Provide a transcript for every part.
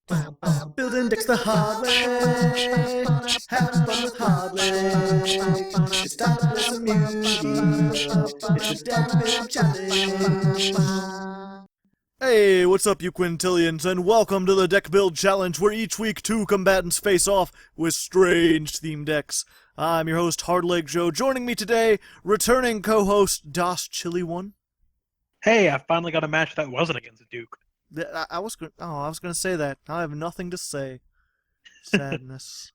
Building decks the hard way. Have fun with Hardleg. It's time to play some Yugioh. It's the deck build challenge. Hey, what's up, you quintillions, and welcome to the Deck Build Challenge, where each week two combatants face off with strange themed decks. I'm your host, Hardleg Joe. Joining me today, returning co-host DasChillyOne. Hey, I finally got a match that wasn't against a Duke. I was gonna say that. I have nothing to say. Sadness.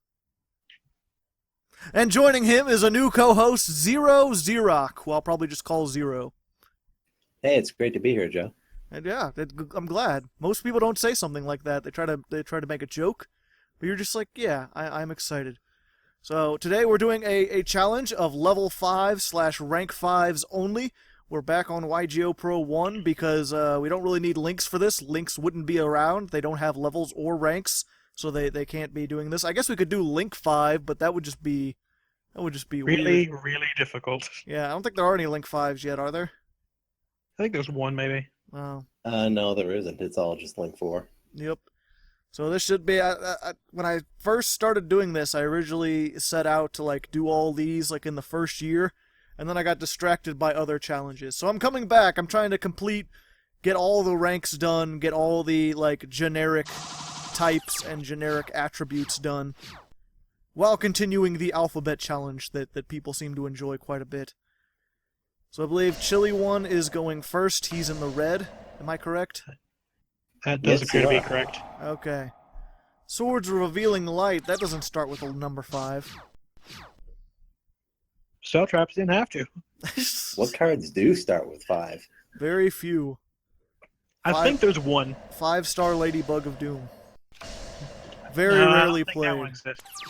And joining him is a new co-host, ZeroZerock, who I'll probably just call Zero. Hey, it's great to be here, Joe. And yeah, I'm glad. Most people don't say something like that. They try to make a joke, but you're just like, yeah, I'm excited. So today we're doing a challenge of level 5/rank 5s only. We're back on Yugioh Pro 1 because we don't really need links for this. Links wouldn't be around. They don't have levels or ranks, so they can't be doing this. I guess we could do link 5, but that would just be Really, weird. really difficult. Yeah, I don't think there are any link 5s yet, are there? I think there's one, maybe. Oh. No, there isn't. It's all just link 4. Yep. So this should be. When I first started doing this, I originally set out to do all these in the first year, and then I got distracted by other challenges. So I'm coming back. I'm trying to get all the ranks done, get all the generic types and generic attributes done, while continuing the alphabet challenge that people seem to enjoy quite a bit. So I believe ChodFather is going first. He's in the red. Am I correct? That does appear to be correct. Okay. Swords Revealing Light. That doesn't start with a number 5. Cell traps didn't have to. What cards do start with 5? Very few. I think there's one. 5-star Ladybug of Doom. Very rarely I don't think that one played. exists.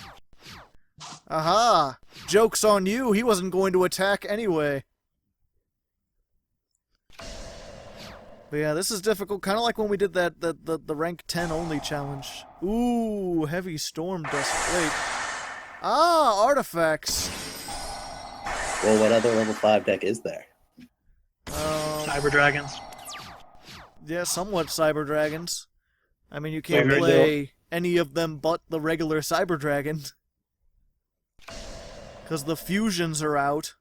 Aha! Joke's on you. He wasn't going to attack anyway. But yeah, this is difficult, kind of like when we did the rank 10 only challenge. Ooh, heavy storm dust. Wait. Ah, artifacts. Well, what other level 5 deck is there? Cyber Dragons. Yeah, somewhat Cyber Dragons. I mean, you can't Very play any of them but the regular Cyber Dragon. Because the fusions are out.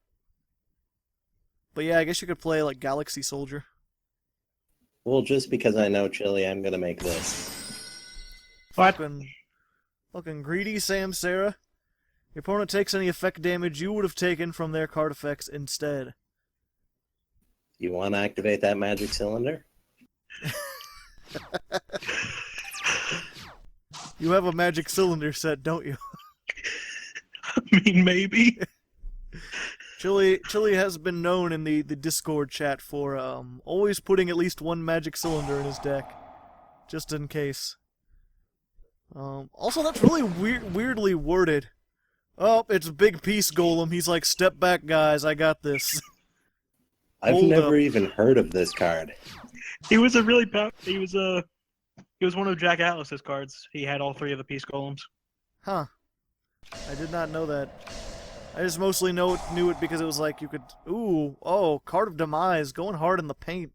But yeah, I guess you could play Galaxy Soldier. Well, just because I know Chili, I'm gonna make this. What? Fucking greedy Sam Sarah. Your opponent takes any effect damage you would have taken from their card effects instead. You want to activate that magic cylinder? You have a magic cylinder set, don't you? I mean, maybe. Chili has been known in the Discord chat for always putting at least one magic cylinder in his deck, just in case. Also, that's really weirdly worded. Oh, it's a big piece golem. He's like, step back, guys. I got this. I've never even heard of this card. He was a really he was one of Jack Atlas's cards. He had all 3 of the Peace Golems. Huh. I did not know that. I just mostly knew it because it was you could... Ooh, oh, Card of Demise, going hard in the paint.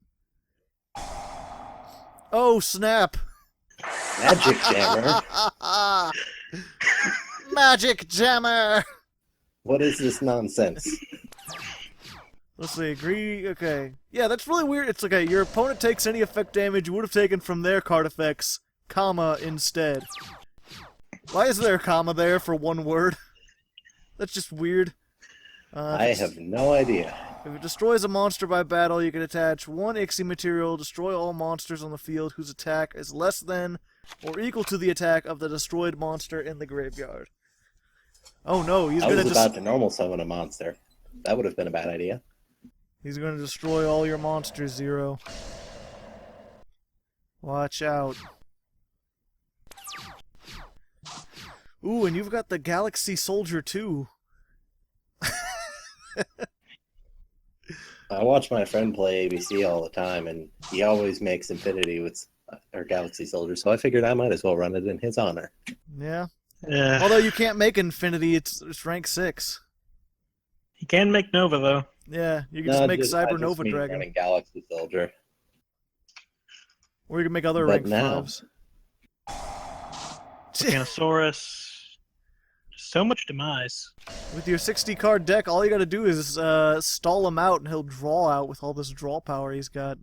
Oh, snap. Magic Jammer? Magic Jammer! What is this nonsense? Let's see, agree... Okay. Yeah, that's really weird. It's okay, your opponent takes any effect damage you would have taken from their card effects, comma, instead. Why is there a comma there for one word? That's just weird. I have no idea. If it destroys a monster by battle, you can attach 1 Ixie material, destroy all monsters on the field whose attack is less than or equal to the attack of the destroyed monster in the graveyard. Oh no, he's going to about to normal summon a monster. That would have been a bad idea. He's going to destroy all your monsters, Zero. Watch out. Ooh, and you've got the Galaxy Soldier too. I watch my friend play ABC all the time, and he always makes Infinity with our Galaxy Soldier, so I figured I might as well run it in his honor. Yeah. Yeah. Although you can't make Infinity, it's rank 6. He can make Nova, though. Yeah, you can just make Cyber I just Nova mean Dragon. running Galaxy Soldier. Or you can make other But rank now, 5s. Volcanosaurus. So much demise. With your 60-card deck, all you gotta do is stall him out, and he'll draw out with all this draw power he's got.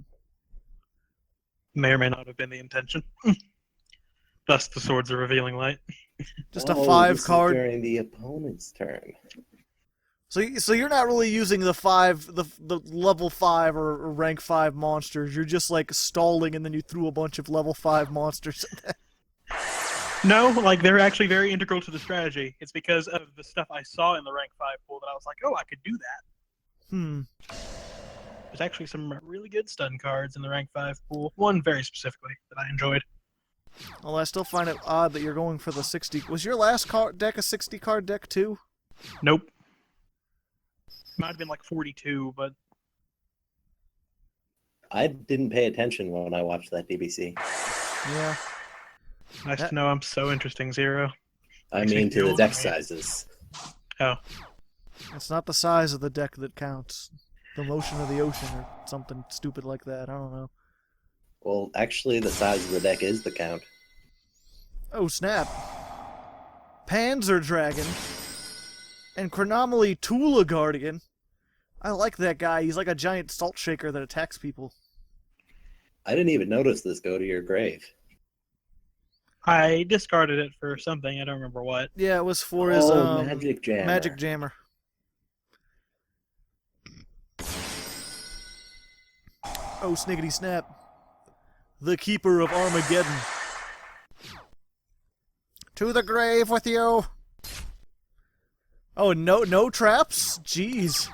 May or may not have been the intention. Thus, the Swords of Revealing Light. Just a 5-card. During the opponent's turn. So you're not really using the level 5 or rank 5 monsters. You're just like stalling, and then you threw a bunch of level 5 monsters in there. No, like they're actually very integral to the strategy. It's because of the stuff I saw in the rank 5 pool that I was like, oh, I could do that. There's actually some really good stun cards in the rank 5 pool. One very specifically that I enjoyed. Well, I still find it odd that you're going for the 60. Was your last deck a 60-card deck too? Nope. Might have been like 42, but... I didn't pay attention when I watched that DBC. Yeah. Nice to know I'm so interesting, Zero. I mean, to the deck sizes. Oh. It's not the size of the deck that counts. The motion of the ocean or something stupid like that. I don't know. Well, actually, the size of the deck is the count. Oh, snap. Panzer Dragon. And Chronomaly Tula Guardian. I like that guy. He's like a giant salt shaker that attacks people. I didn't even notice this go to your grave. I discarded it for something. I don't remember what. Yeah, it was for his Magic Jammer. Magic Jammer. Oh, sniggity snap. The Keeper of Armageddon. To the grave with you! Oh, no traps? Jeez.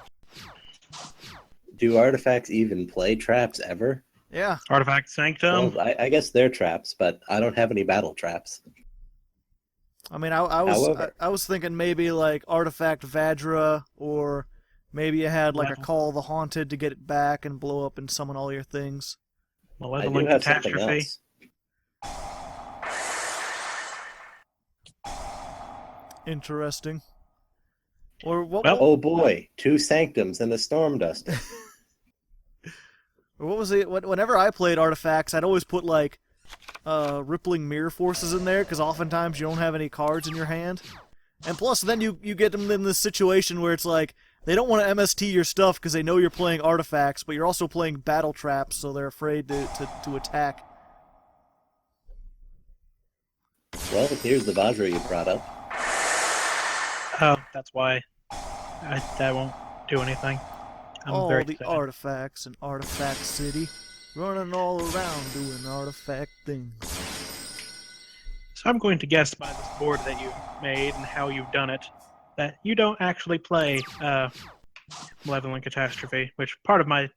Do artifacts even play traps ever? Yeah. Artifact Sanctum. Well, I guess they're traps, but I don't have any battle traps. I mean, I was thinking maybe like Artifact Vajra, or maybe you had like a Call of the Haunted to get it back and blow up and summon all your things. Malevolent Catastrophe. Interesting. Or what? Well, oh boy, 2 Sanctums and a Storm Duster. Or what was it? Whenever I played artifacts, I'd always put like rippling mirror forces in there, because oftentimes you don't have any cards in your hand. And plus, then you get them in this situation where it's like they don't want to MST your stuff because they know you're playing artifacts, but you're also playing battle traps, so they're afraid to attack. Well, here's the Vajra you brought up. Oh, that's why. That won't do anything. All very the excited. artifacts in Artifact City, running all around doing artifact things. So I'm going to guess by this board that you made and how you've done it, that you don't actually play Malevolent Catastrophe, which part of my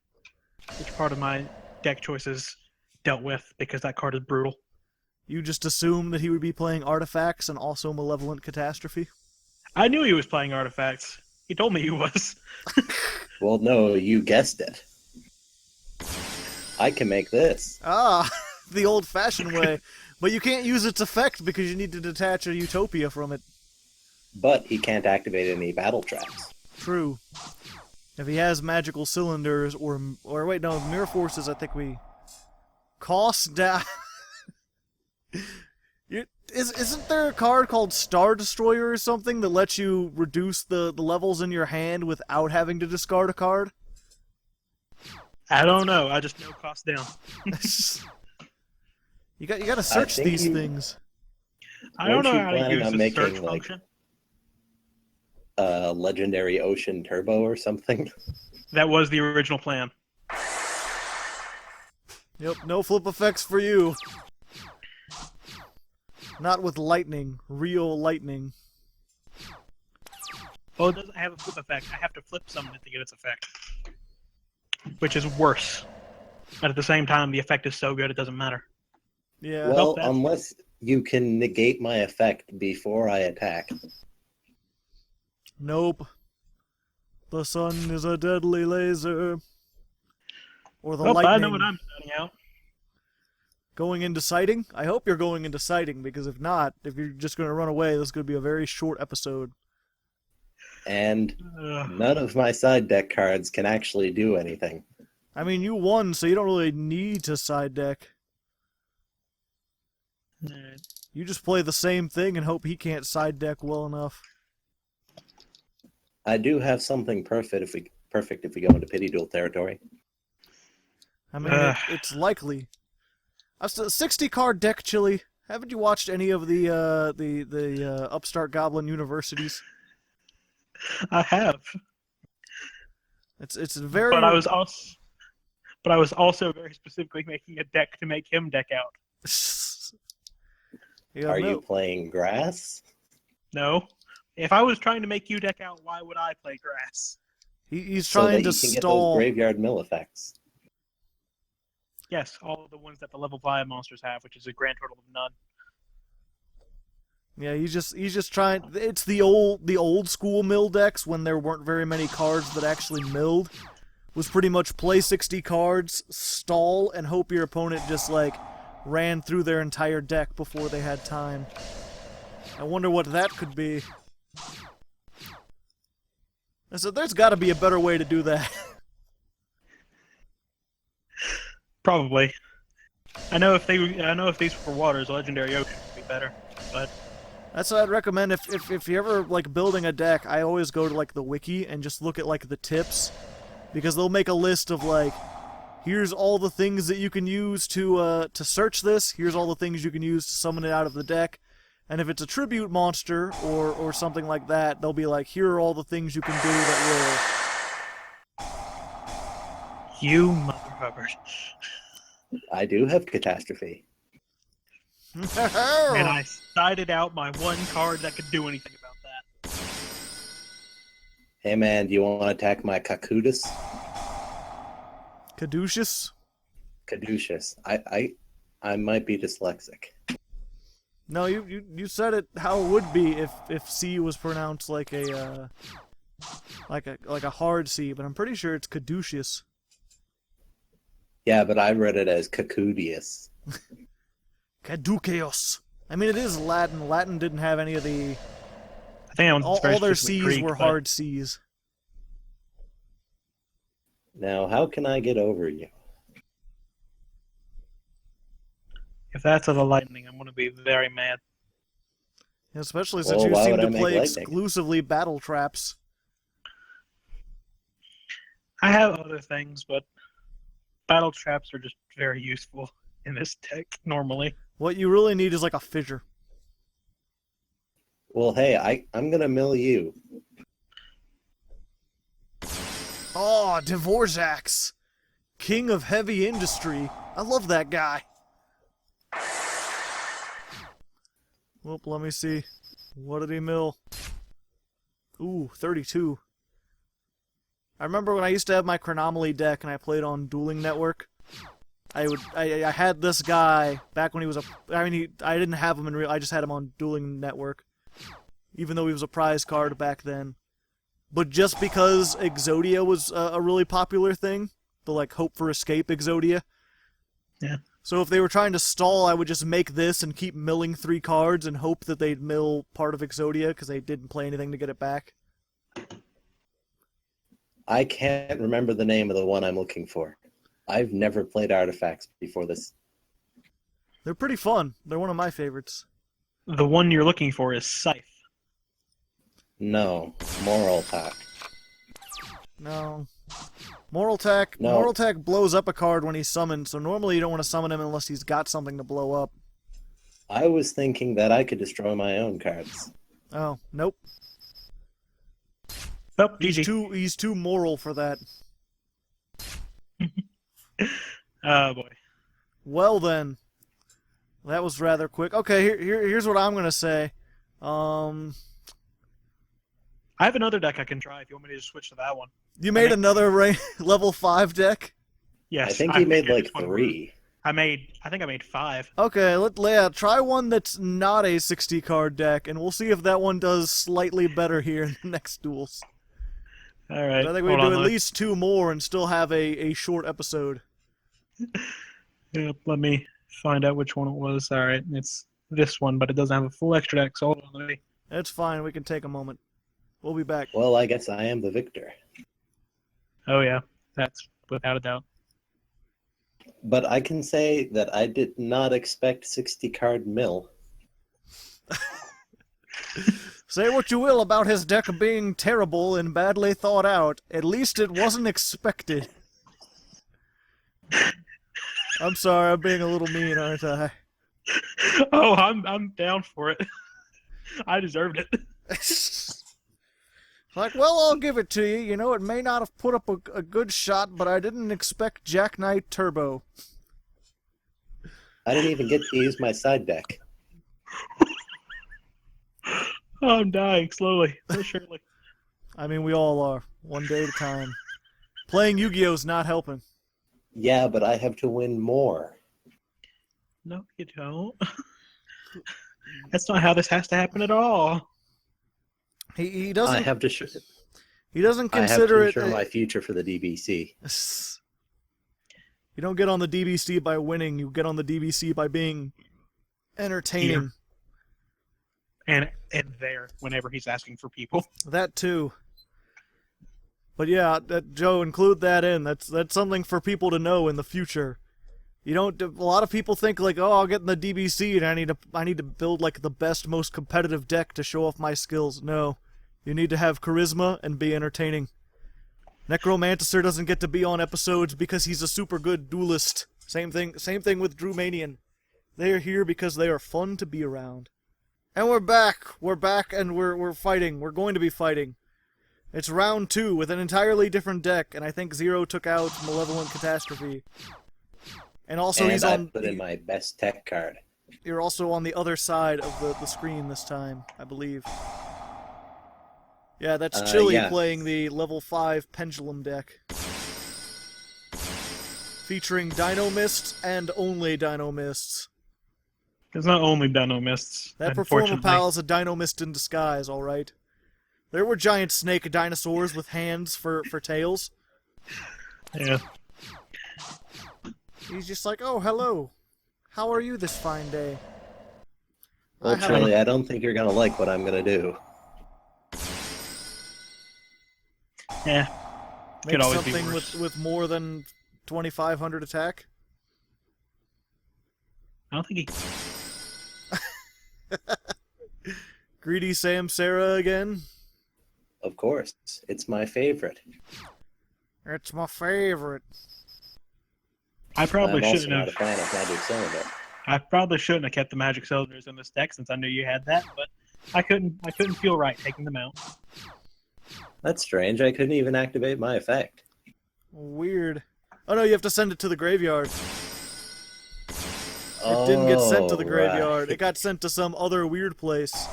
deck choices dealt with, because that card is brutal. You just assumed that he would be playing artifacts and also Malevolent Catastrophe? I knew he was playing artifacts. He told me he was. Well, no, you guessed it. I can make this. Ah, the old-fashioned way. But you can't use its effect because you need to detach a Utopia from it. But he can't activate any battle traps. True. If he has magical cylinders or wait, no, mirror forces, I think we cost down. Isn't there a card called Star Destroyer or something that lets you reduce the levels in your hand without having to discard a card? I don't know. I just know cost down. You got to search these things. I don't know how to use on the making, search like, function. Legendary Ocean Turbo or something? That was the original plan. Yep, no flip effects for you. Not with lightning. Real lightning. Well, it doesn't have a flip effect. I have to flip summon it to get its effect. Which is worse. But at the same time, the effect is so good it doesn't matter. Yeah. Well, unless you can negate my effect before I attack. Nope. The sun is a deadly laser. Or the lightning. I know what I'm starting out. Going into sighting? I hope you're going into sighting, because if not, if you're just going to run away, this is going to be a very short episode. And none of my side deck cards can actually do anything. I mean, you won, so you don't really need to side deck. You just play the same thing and hope he can't side deck well enough. I do have something perfect if we go into pity duel territory. I mean, it's likely. A 60-card deck, Chili. Haven't you watched any of the Upstart Goblin universities? I have. It's very. But I was also very specifically making a deck to make him deck out. Are you playing grass? No. If I was trying to make you deck out, why would I play grass? He's so trying that to you can get stall. those graveyard mill effects. Yes, all of the ones that the level 5 monsters have, which is a grand total of none. Yeah, he's just trying. It's the old school mill decks when there weren't very many cards that actually milled. Was pretty much play 60 cards, stall, and hope your opponent just like ran through their entire deck before they had time. I wonder what that could be. I said, there's got to be a better way to do that. Probably. I know if these were for waters, Legendary Ocean would be better, but. That's what I'd recommend if you're ever like building a deck. I always go to like the wiki and just look at like the tips, because they'll make a list of like, here's all the things that you can use to search this. Here's all the things you can use to summon it out of the deck, and if it's a tribute monster or something like that, they'll be like, here are all the things you can do that will. You mother Hubbard. I do have catastrophe. And I sided out my one card that could do anything about that. Hey man, do you want to attack my Caduceus? Caduceus? Caduceus. I might be dyslexic. No, you said it how it would be if C was pronounced like a hard C, but I'm pretty sure it's Caduceus. Yeah, but I read it as Cacudius. Caduceus. I mean, it is Latin. Latin didn't have any of the. I think all their C's were hard C's. Now, how can I get over you? If that's of the lightning, I'm going to be very mad. Especially since you seem to play exclusively battle traps. I have other things, but battle traps are just very useful in this deck normally. What you really need is like a fissure. Well, hey, I'm gonna mill you. Oh, Dvorak's, king of heavy industry. I love that guy. Whoop, let me see. What did he mill? Ooh, 32. I remember when I used to have my Chronomaly deck and I played on Dueling Network. I had this guy back when he was I didn't have him in real. I just had him on Dueling Network, even though he was a prize card back then. But just because Exodia was a really popular thing, the like Hope for Escape Exodia. Yeah. So if they were trying to stall, I would just make this and keep milling 3 cards and hope that they'd mill part of Exodia because they didn't play anything to get it back. I can't remember the name of the one I'm looking for. I've never played Artifacts before this. They're pretty fun. They're one of my favorites. The one you're looking for is Scythe. No, Moral Talk. No. Moral Tech blows up a card when he's summoned, so normally you don't want to summon him unless he's got something to blow up. I was thinking that I could destroy my own cards. Oh, nope. Oh, He's too moral for that. Oh boy. Well then, that was rather quick. Okay, here's what I'm gonna say. I have another deck I can try if you want me to just switch to that one. You made another level 5 deck? Yes. I think he made like 3. I think I made 5. Okay, try one that's not a 60 card deck, and we'll see if that one does slightly better here in the next duels. All right. I think we can do at least 2 more and still have a short episode. Yep, let me find out which one it was. All right, it's this one, but it doesn't have a full extra deck, so hold on, let me... It's fine, we can take a moment. We'll be back. Well, I guess I am the victor. Oh yeah, that's without a doubt. But I can say that I did not expect 60 card mill. Say what you will about his deck being terrible and badly thought out, at least it wasn't expected. I'm sorry, I'm being a little mean, aren't I? Oh, I'm down for it. I deserved it. Like, well, I'll give it to you. You know, it may not have put up a good shot, but I didn't expect Jack Knight Turbo. I didn't even get to use my side deck. Oh, I'm dying slowly, but surely. I mean, we all are, one day at a time. Playing Yu-Gi-Oh's not helping. Yeah, but I have to win more. No, you don't. That's not how this has to happen at all. He doesn't. I have to. He doesn't I have consider to it. ensure my future for the DBC. You don't get on the DBC by winning. You get on the DBC by being entertaining. And there, whenever he's asking for people. That too. But yeah, Joe, include that in. That's something for people to know in the future. You don't. A lot of people think like, oh, I'll get in the DBC and I need to build like the best, most competitive deck to show off my skills. No, you need to have charisma and be entertaining. Necromanticer doesn't get to be on episodes because he's a super good duelist. Same thing with Drewmanian. They are here because they are fun to be around. And we're back. We're back and we're fighting. We're going to be fighting. It's round 2 with an entirely different deck, and I think Zero took out Malevolent Catastrophe. And also he's on. I put in my best tech card. You're also on the other side of the screen this time, I believe. Yeah, that's Chili playing the level 5 Pendulum deck. Featuring Dino Mists and only Dino Mists. It's not only Dino Mists. That Performapal is a Dino Mist in disguise, alright. There were giant snake dinosaurs with hands for tails. Yeah. He's just like, oh, hello. How are you this fine day? Well, Charlie, I don't think you're going to like what I'm going to do. Yeah. Make Could always something be worse. with more than 2,500 attack? I don't think he... Greedy Sam Sarah again? Of course. It's my favorite. It's my favorite. I probably I'm also shouldn't not a have... fan of Magic Cylinder. I probably shouldn't have kept the Magic Cylinders in this deck since I knew you had that, but I couldn't feel right taking them out. That's strange. I couldn't even activate my effect. Weird. Oh no, you have to send it to the graveyard. It didn't get sent to the graveyard. Right. It got sent to some other weird place.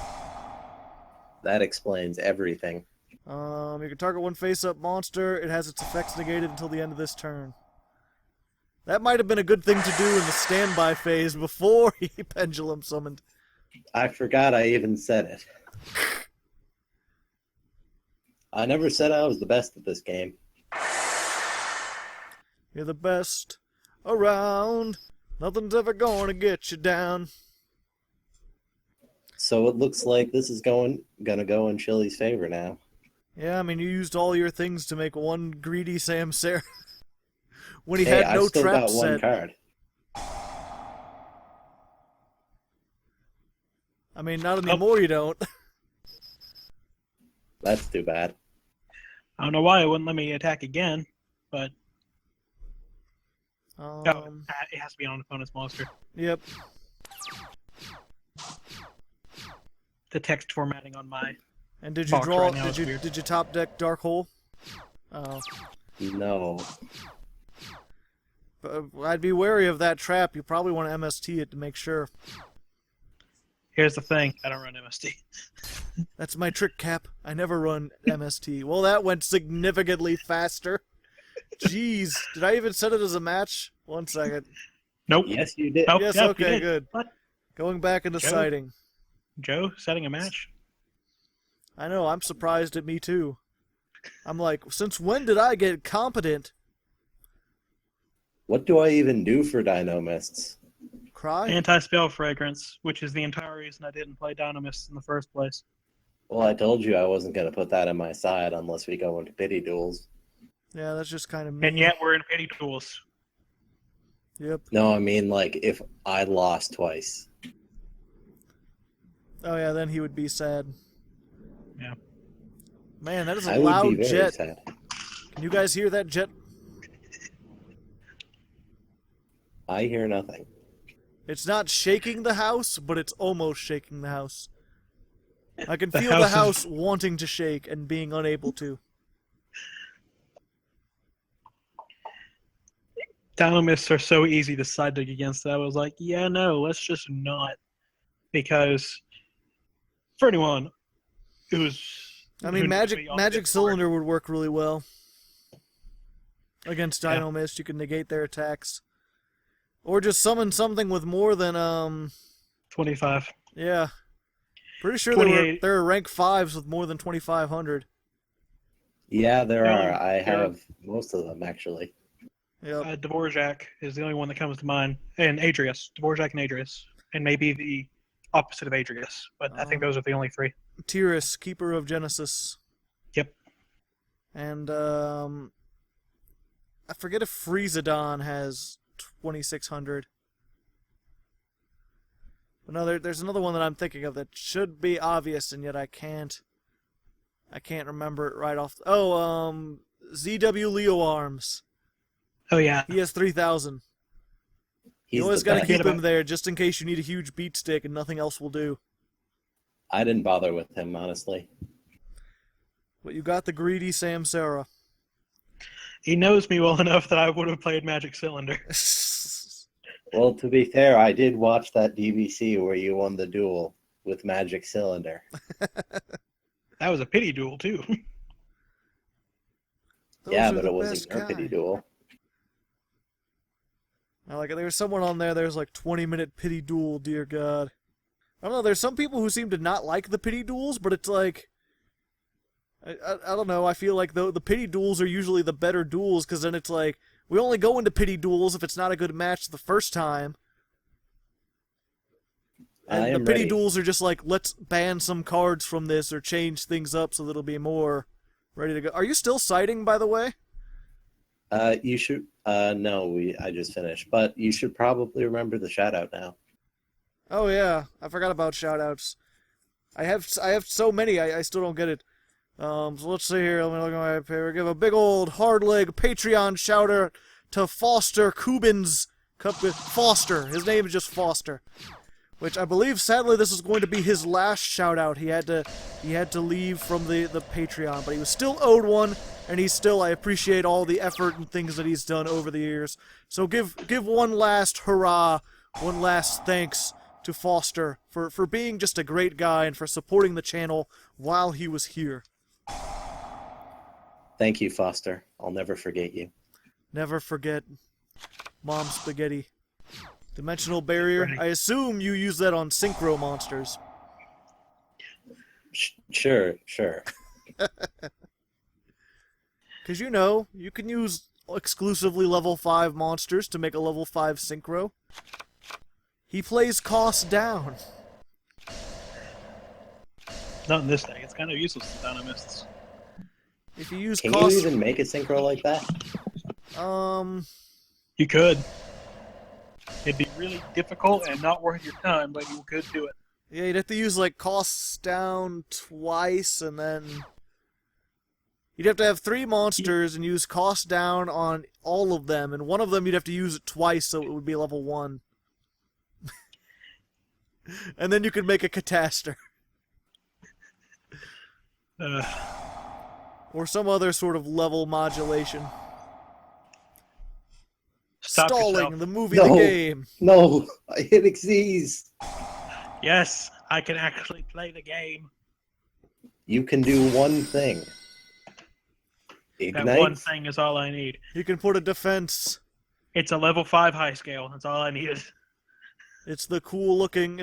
That explains everything. You can target one face-up monster. It has its effects negated until the end of this turn. That might have been a good thing to do in the standby phase before he Pendulum summoned. I forgot I even said it. I never said I was the best at this game. You're the best around. Nothing's ever gonna get you down. So it looks like this is gonna go in Chili's favor now. Yeah, I mean, you used all your things to make one greedy Sam Sarah. When he Hey, had no I've still trap got one set. card. I mean, not anymore you don't. That's too bad. I don't know why it wouldn't let me attack again, but Um, it has to be on an opponent's monster. Yep. The text formatting on my... And did you Box draw? right now is weird. Did you top deck Dark Hole? Oh. No. I'd be wary of that trap. You probably want to MST it to make sure. Here's the thing, I don't run MST. That's my trick, Cap. I never run MST. Well, that went significantly faster. Jeez, did I even set it as a match? 1 second. Nope. Yes, you did. Nope. Yes, Yep, you okay, did. good. What? Going back into Joe? sighting. Joe, setting a match? I know, I'm surprised at me too. I'm like, since when did I get competent? What do I even do for Dino Mists? Cry? Anti-spell fragrance, which is the entire reason I didn't play Dynamists in the first place. Well, I told you I wasn't going to put that on my side unless we go into pity duels. Yeah, that's just kind of mean. And yet we're in pity duels. Yep. No, I mean, like, if I lost twice. Oh yeah, then he would be sad. Yeah. Man, that is a I would loud be very jet. sad. Can you guys hear that jet? I hear nothing. It's not shaking the house, but it's almost shaking the house. I can The feel the house house wanting to shake and being unable to. Dynamists are so easy to side dig against that. I was like, yeah, no, let's just not. Because for anyone who's... I mean, who knows magic me on magic Discord, cylinder would work really well against Yeah. Dino Mist. You can negate their attacks, or just summon something with more than 25. Yeah, pretty sure 28. there are rank 5s with more than 2,500. Yeah, there No, are. I there are. have most of them, actually. Yep. Dvorak is the only one that comes to mind. And Adrius. Dvorak and Adrius. And maybe the opposite of Adrius. But I think those are the only three. Tyrus, Keeper of Genesis. Yep. And I forget if Freezadon has 2,600. But no, there's another one that I'm thinking of that should be obvious, and yet I can't remember it right off. ZW Leo Arms. Oh, yeah. He has 3,000. He's You always the got to best. keep him there just in case you need a huge beat stick and nothing else will do. I didn't bother with him, honestly. But you got the greedy Samsara. He knows me well enough that I would have played Magic Cylinder. Well, to be fair, I did watch that DBC where you won the duel with Magic Cylinder. That was a pity duel, too. Those Yeah, are but the it wasn't best your pity kind. duel. I like it. There's someone on there's like 20-minute pity duel, dear God. I don't know, there's some people who seem to not like the pity duels, but it's like... I don't know, I feel like the pity duels are usually the better duels, because then it's like, we only go into pity duels if it's not a good match the first time. And I the am pity ready. duels are just like, let's ban some cards from this, or change things up so that it'll be more ready to go. Are you still citing, by the way? You should. No, I just finished. But you should probably remember the shout out now. Oh yeah, I forgot about shoutouts. I have so many, I still don't get it. So let's see here. Let me look at my paper. Give a big old Hardleg Patreon shout out to Foster Kubins. Foster. His name is just Foster. Which I believe, sadly, this is going to be his last shout out. He had to leave from the Patreon, but he was still owed one, and I appreciate all the effort and things that he's done over the years. So give one last hurrah, one last thanks to Foster for being just a great guy and for supporting the channel while he was here. Thank you, Foster. I'll never forget you. Never forget Mom Spaghetti. Dimensional Barrier. Ready. I assume you use that on synchro monsters. Sure. Because you can use exclusively level 5 monsters to make a level 5 synchro. He plays cost down. Not in this thing. It's kind of useless to Dynamists. If you use Can cost... you even make a synchro like that? You could. It'd be really difficult and not worth your time, but you could do it. Yeah, you'd have to use, like, costs down twice, and then... You'd have to have 3 monsters and use cost down on all of them, and one of them you'd have to use it twice so it would be level 1. And then you could make a Cataster. Or some other sort of level modulation. Stop Stalling yourself. the movie, No. the game. No, I hit Xyz. Yes, I can actually play the game. You can do one thing. That Ignite. one thing is all I need. You can put a defense. It's a level 5 high scale. That's all I needed. It's the cool looking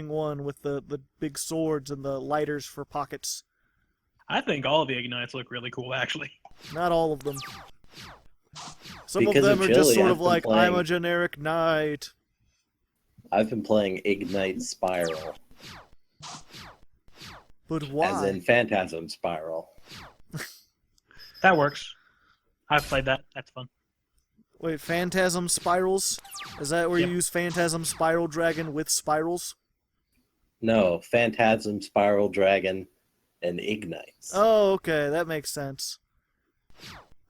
one with the big swords and the lighters for pockets. I think all of the Ignites look really cool, actually. Not all of them. Some Because of them of are just Chili, sort I've of been like, playing- I'm a generic knight. I've been playing Ignite Spiral, But as why? in Phantasm Spiral. That works. I've played that. That's fun. Wait, Phantasm Spirals? Is that where Yep. you use Phantasm Spiral Dragon with spirals? No, Phantasm, Spiral Dragon, and Ignites. Oh, okay, that makes sense.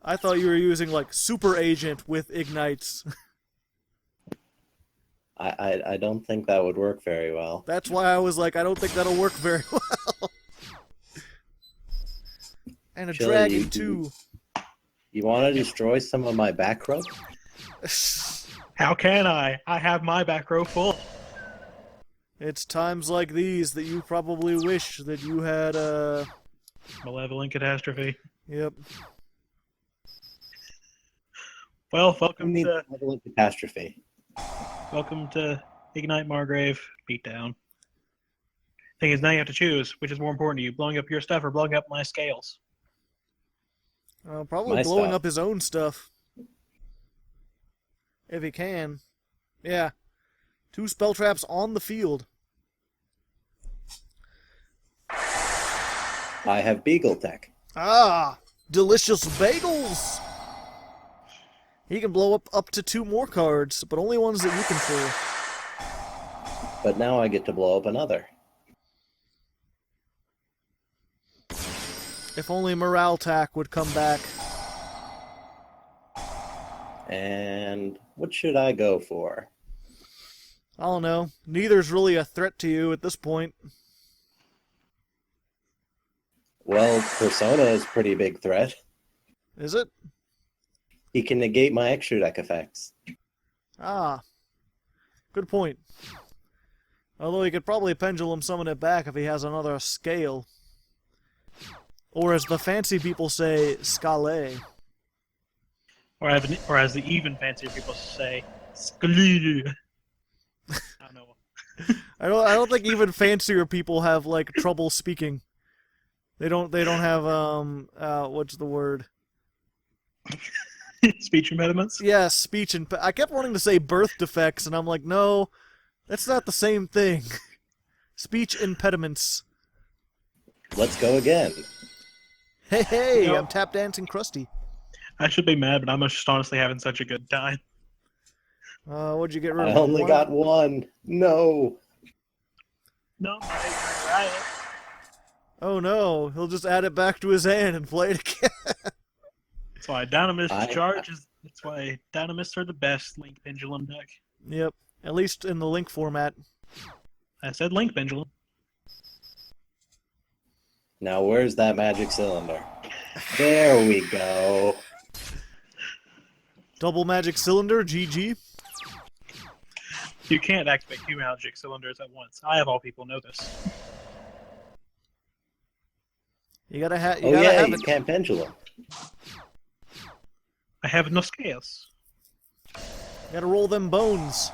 I thought you were using, like, Super Agent with Ignites. I don't think that would work very well. That's why I was like, I don't think that'll work very well. And a Chili, dragon, too. You want to destroy some of my back row? How can I? I have my back row full. It's times like these that you probably wish that you had, Malevolent catastrophe. Yep. Well, I need Malevolent Catastrophe. welcome to Ignite Margrave Beatdown. Thing is, now you have to choose which is more important to you: blowing up your stuff or blowing up my scales. Probably My blowing stuff. up his own stuff. If he can. Yeah. 2 spell traps on the field. I have Beagle Tech. Ah! Delicious bagels! He can blow up to 2 more cards, but only ones that you control. But now I get to blow up another. If only Morale Tack would come back. And what should I go for? I don't know. Neither's really a threat to you at this point. Well, Persona is a pretty big threat. Is it? He can negate my extra deck effects. Ah. Good point. Although he could probably pendulum summon it back if he has another scale. Or as the fancy people say, scale. Or as the even fancier people say, Scalene. I don't know. I don't think even fancier people have like trouble speaking. They don't have what's the word? Speech impediments? Yeah, speech and I kept wanting to say birth defects and I'm like, no, that's not the same thing. Speech impediments. Let's go again. Hey, You know- I'm tap dancing Krusty. I should be mad, but I'm just honestly having such a good time. What'd you get rid I of? only One? got one. No. No, right. Oh no, he'll just add it back to his hand and play it again. That's why Dynamist I- Charge is. That's why Dynamists are the best Link Pendulum deck. Yep, at least in the Link format. I said Link Pendulum. Now where's that magic cylinder? There we go. Double magic cylinder, GG. You can't activate 2 magic cylinders at once. I, of all people, know this. You gotta have. Oh yeah, you can't pendulum. I have no scales. Gotta roll them bones.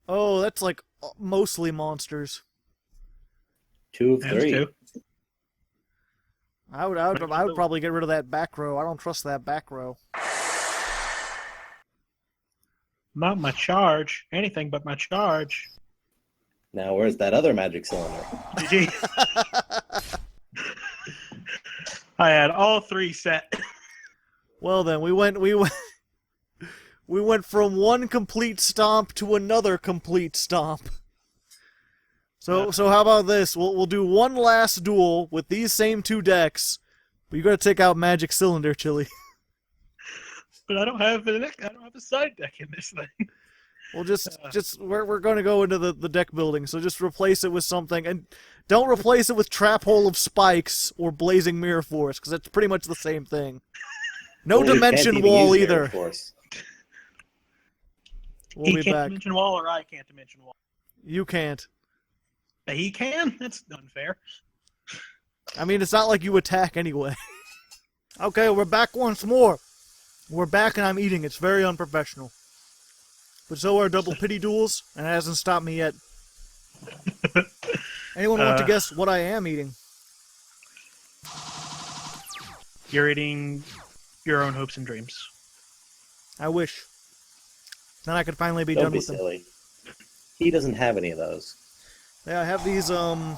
Oh, that's like mostly monsters. 2 of That's 3. 2. I would probably get rid of that back row. I don't trust that back row. Not my charge. Anything but my charge. Now where's that other magic cylinder? GG. I had all 3 set. Well then, we went from one complete stomp to another complete stomp. So how about this? We'll do one last duel with these same 2 decks, but you gotta take out Magic Cylinder, Chili. But I don't have a side deck in this thing. We'll we're gonna go into the deck building, so just replace it with something, and don't replace it with Trap Hole of Spikes or Blazing Mirror Force, because it's pretty much the same thing. No Well, you can't Dimension even Wall use Mirror either. Force. We'll He be can't back. dimension wall, or I can't dimension wall. You can't. He can? That's unfair. I mean, it's not like you attack anyway. Okay, we're back once more. We're back and I'm eating. It's very unprofessional. But so are double pity duels, and it hasn't stopped me yet. Anyone want to guess what I am eating? You're eating your own hopes and dreams. I wish. Then I could finally be Don't done be with them. silly. He doesn't have any of those. Yeah, I have these, what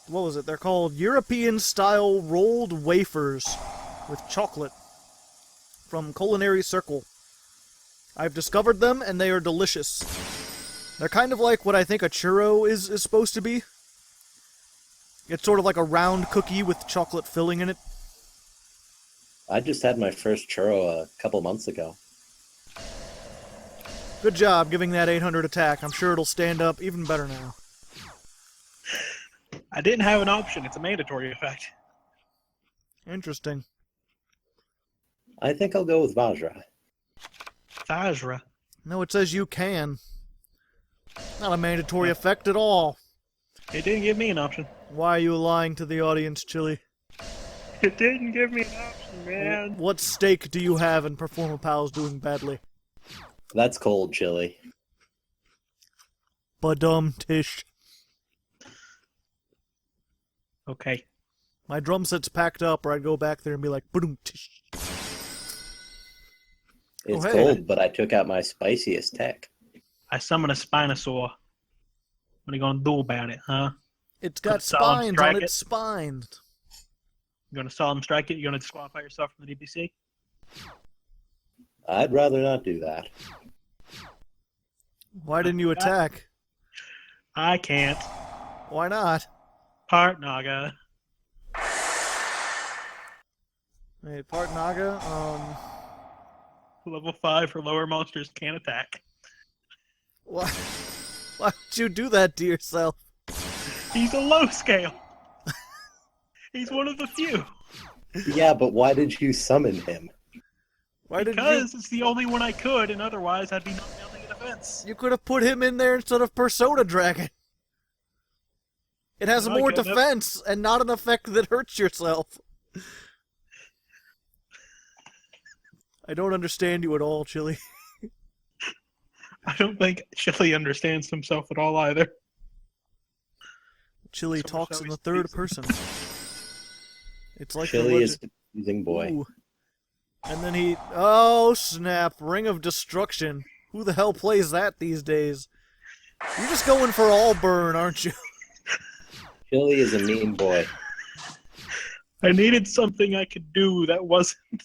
was it? They're called European-style rolled wafers with chocolate from Culinary Circle. I've discovered them, and they are delicious. They're kind of like what I think a churro is supposed to be. It's sort of like a round cookie with chocolate filling in it. I just had my first churro a couple months ago. Good job giving that 800 attack. I'm sure it'll stand up even better now. I didn't have an option. It's a mandatory effect. Interesting. I think I'll go with Vajra. Vajra. No, it says you can. Not a mandatory effect at all. It didn't give me an option. Why are you lying to the audience, Chili? It didn't give me an option, man. What stake do you have in Performa Pals doing badly? That's cold, Chili. Tish. Okay. My drum set's packed up, or I'd go back there and be like, tish. It's hey. cold, but I took out my spiciest tech. I summon a Spinosaur. What are you gonna do about it, huh? It's got Solemn spines strike on it? its spines. You gonna solemn strike it? You gonna disqualify yourself from the DPC? I'd rather not do that. Why didn't you attack? I can't. Why not? Part Naga. Wait, part Naga? Level 5 or lower monsters can't attack. Why would you do that to yourself? He's a low scale. He's one of the few. Yeah, but why did you summon him? Because it's the only one I could, and otherwise I'd be not building a defense. You could have put him in there instead of Persona Dragon. It has more defense and not an effect that hurts yourself. I don't understand you at all, Chili. I don't think Chili understands himself at all either. Chili talks in the third person. It's like Chili is a confusing boy. Ooh. And then he... Oh, snap. Ring of Destruction. Who the hell plays that these days? You're just going for all burn, aren't you? Chili is a mean boy. I needed something I could do that wasn't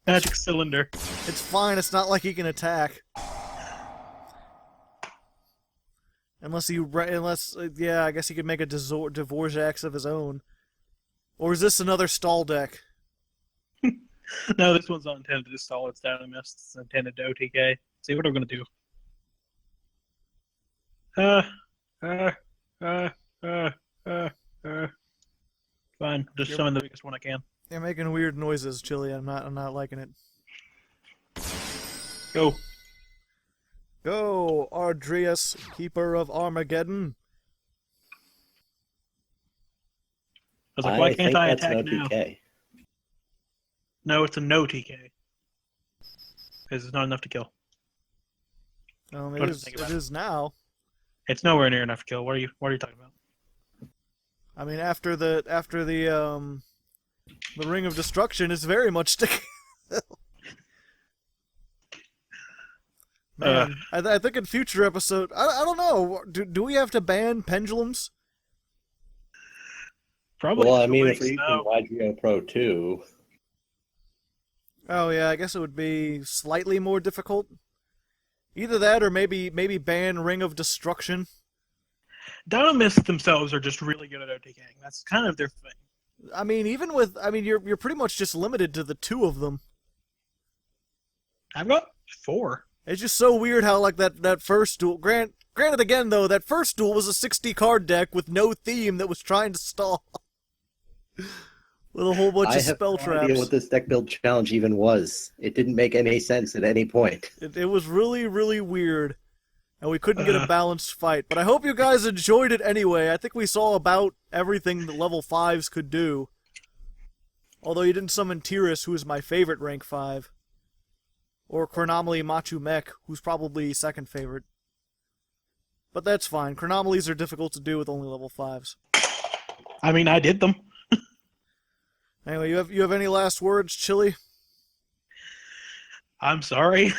Magic Cylinder. It's fine. It's not like he can attack. Unless, yeah, I guess he could make a Dvorak's of his own. Or is this another stall deck? No, this one's not intended to stall its down mist. It's intended to OTK. See what I'm gonna do. Fine, just summon the biggest one I can. They're making weird noises, Chili. I'm not liking it. Go. Go, Ardrias, Keeper of Armageddon. I was like, why can't I that's attack no now? TK. No, it's a no TK. Because it's not enough to kill. It is now. It's nowhere near enough to kill. What are you talking about? I mean, after the Ring of Destruction is very much sticking. Man, I think in future episode, I don't know. Do we have to ban pendulums? Probably. Well, I mean, if we're using Yugioh Pro 2... Oh yeah, I guess it would be slightly more difficult. Either that, or maybe ban Ring of Destruction. Dynamists themselves are just really good at OTKing. That's kind of their thing. I mean, you're pretty much just limited to the two of them. I've got 4. It's just so weird how like that first duel. Granted, again though, that first duel was a 60 card deck with no theme that was trying to stall. With a whole bunch of spell traps. I have no idea what this deck build challenge even was. It didn't make any sense at any point. It was really, really weird. And we couldn't get a balanced fight. But I hope you guys enjoyed it anyway. I think we saw about everything that level 5s could do. Although you didn't summon Tiras, who is my favorite rank 5. Or Chronomaly Machu Mech, who's probably second favorite. But that's fine. Chronomalies are difficult to do with only level 5s. I mean, I did them. Anyway, you have any last words, Chili? I'm sorry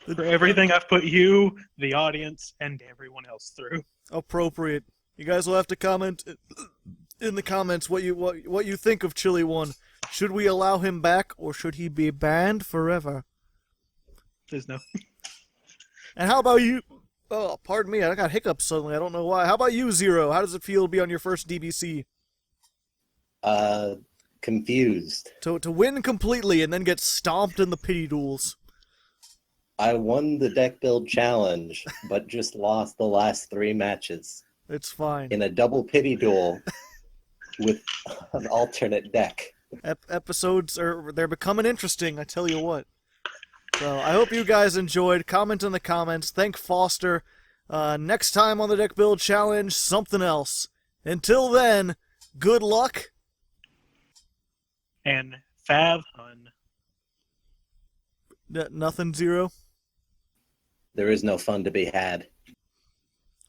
for everything I've put you, the audience, and everyone else through. Appropriate. You guys will have to comment in the comments what you think of ChodFather. Should we allow him back, or should he be banned forever? There's no. And how about you? Oh, pardon me, I got hiccups suddenly. I don't know why. How about you, Zero? How does it feel to be on your first DBC? Confused. To win completely and then get stomped in the pity duels. I won the deck build challenge, but just lost the last 3 matches It's fine. in a double pity duel with an alternate deck. Episodes they're becoming interesting, I tell you what. So I hope you guys enjoyed. Comment in the comments. Thank Foster. Next time on the deck build challenge, something else. Until then, good luck. And Fav Hun. Nothing, Zero. There is no fun to be had.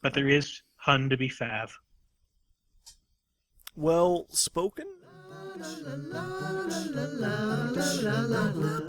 But there is Hun to be Fav. Well spoken. La la la la la la la